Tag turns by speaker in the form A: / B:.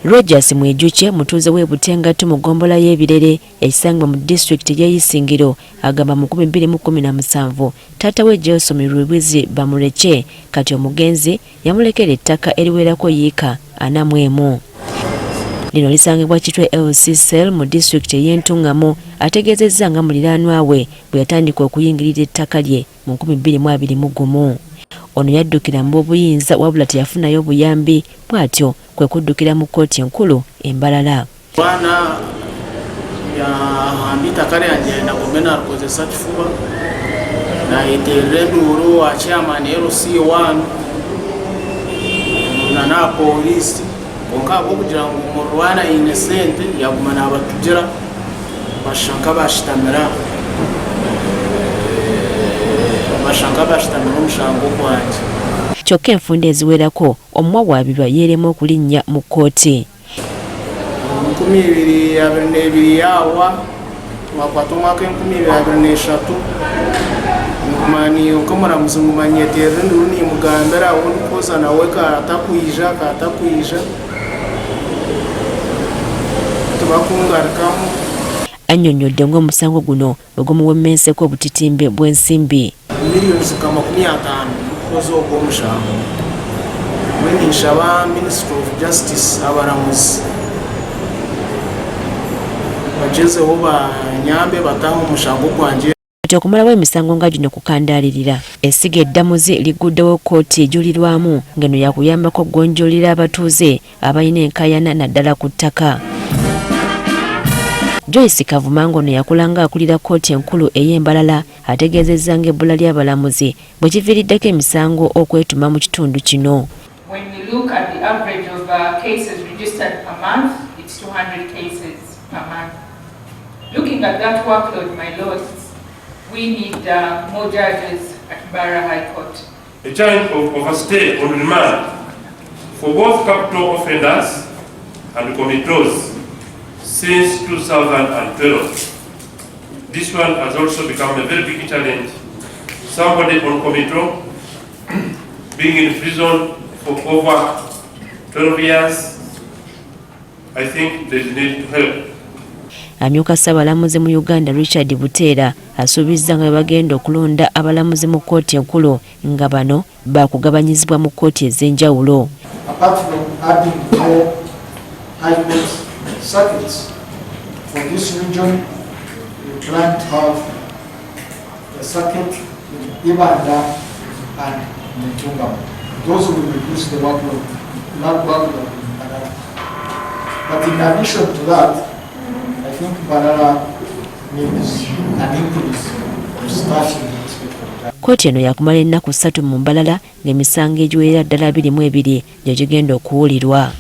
A: Rogers Mwejuche mutuuze w'e Butengatu mu gombola y'ebirere ekisangibwa mu district y'Isingiro agamba mu 2017 taata we Jason Rubwizi bamuleke kati omugenzi yamulekera ettaka eriwerako yiika 41. Lino lisangibwa kitwe LCCL mu district y'Entungamo ategeezezza nga muliraanwa we bwe yatandika okuyingirira ettaka lye mu 2021. Ono yaddukira mu buyinza wabula teyafunayo buyambi bw'atyo kwe kuddukira mu kkooti enkulu e Mbarara.
B: Bwana ya ambita kale yanjye nagomena akozesa kifuba na iterenduro wa chairman LC1 na polisi onkabo kugira ngo umurwana innocent yagumana abatugera bashanka bashitamira omushango gwanje
A: kyokka enfunda eziwerako omumwa bwabirwa yeerema okulinnya mu kkooti.
B: 2022 yawa wakwata omwaka 2023 ngumani okomuramuzi ngumanye terenduru nimugambira wundi koza nawe katakwija tubakungarikamu.
A: Annyonnyodde ng'omusango guno ogw'omuwemmenseko obutitimbe bw'ensimbi
B: millions kama 50 kozo ogw'omushango mweninshaba Ministry of Justice abaramuzi bagezeho banyambe bataho omushango gwanje.
A: Kati okumalawo emisango nga gino kukandaalirira essiga eddamuzi liguddewo kkooti ejulirwamu ng'eno yakuyambako gonjoolera abatuuze abalina enkaayana naddala ku ttaka. Joyce Kavuma ngono yakulanga akulira kkooti enkulu ey'e Mbarara ategeezezza ng'ebbula ly'abalamuzi bwe kiviiriddeko emisango okwetuma mu kitundu kino.
C: When we look at the average of cases registered per month, it's 200 cases per month. Looking at that workload, my lords, we need more judges at Mbarara High Court.
D: A charge of overstay on remand for both capital offenders and committees since 2012. This one has also become a very big challenge. Somebody on committal being in prison for over 12 years, I think there is need to help.
A: Amyuka Ssabalamuzi mu Uganda Richard Buteera asuubizza nga bagenda okulonda abalamuzi mu kkooti enkulu nga bano bakugabanyizibwa mu kkooti ez'enjawulo.
E: Apart from adding more high court circuits for this region, we plan to have a circuit in Ibanda and Ntungamo. Those will reduce the workload. But in addition to that, I think Mbarara needs an increase of staffing.
A: Kkooti eno yakumala ennaku 3 mu Mbarara ng'emisango egiwerera ddala 22 gye gigenda okuwulirwa.